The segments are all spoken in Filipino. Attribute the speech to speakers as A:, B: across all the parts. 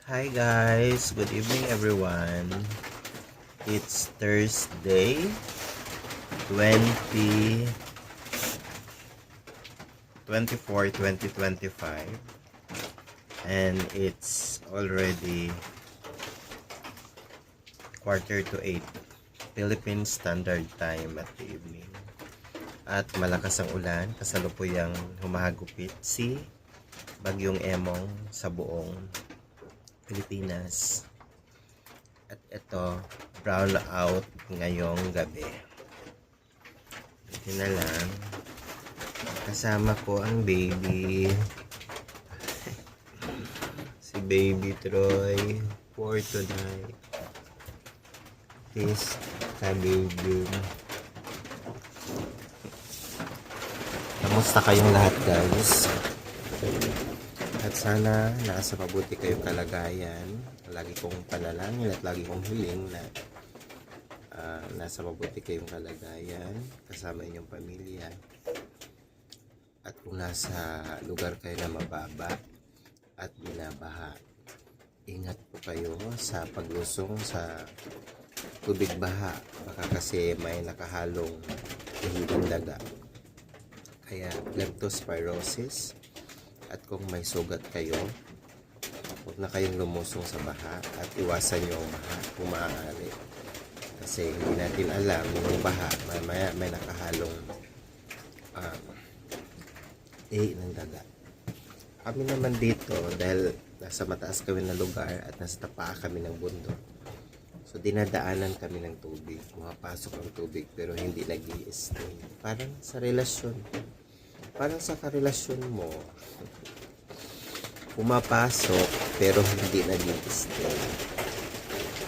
A: Hi guys, good evening everyone. It's Thursday, 2025, and it's already 7:45 Philippine Standard Time at the evening. At malakas ang ulan, kasalukuyang humahagupit si Bagyong Emong sa buong Pilipinas. At ito, brown out ngayong gabi. Ito na lang. Kasama ko ang baby. Si Baby Troy for tonight. This baby. Kamusta kayong lahat guys? At sana nasa mabuti kayong kalagayan. Lagi kong panalangin at lagi kong hiling na nasa mabuti kayong kalagayan kasama inyong pamilya. At kung nasa lugar kayo na mababa at binabaha, ingat po kayo sa paglusong sa tubig baha. Baka kasi may nakahalong hihiging daga. Kaya leptospirosis. At kung may sugat kayo, huwag na kayong lumusong sa baha at iwasan nyo ang baha kung maaari. Kasi hindi natin alam yung baha, may nakahalong ng daga. Kami naman dito, dahil nasa mataas kami na lugar at nasa tapaa kami ng bundok, so dinadaanan kami ng tubig. Pumapasok ang tubig pero hindi nag-i-stay. Parang sa relasyon. Parang sa karelasyon mo, pumapasok pero hindi nag-i-stay.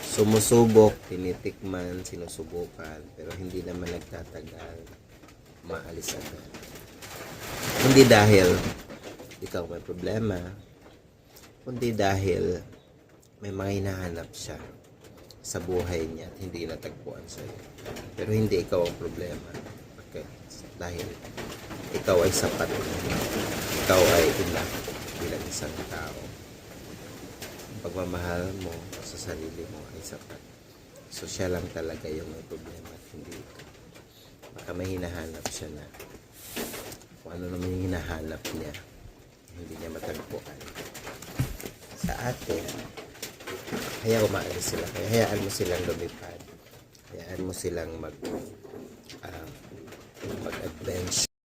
A: Sumusubok, tinitikman, sinusubukan, pero hindi naman nagtatagal, maalis agad. Hindi dahil ikaw may problema, kundi dahil may mga hinahanap siya sa buhay niya at hindi natagpuan sa'yo. Pero hindi ikaw ang problema. Okay? Dahil ikaw ay sapat. Ikaw ay enough bilang isang tao. Ang pagmamahal mo sa sarili mo ay sapat. So siya lang talaga yung may problema at hindi ikaw. Baka may hinahanap siya na kung ano naman yung hinahanap niya, hindi niya matagpuan. Sa atin, kaya umaalis sila. Kaya hayaan mo silang lumipad. Hayaan mo silang mag-adventure.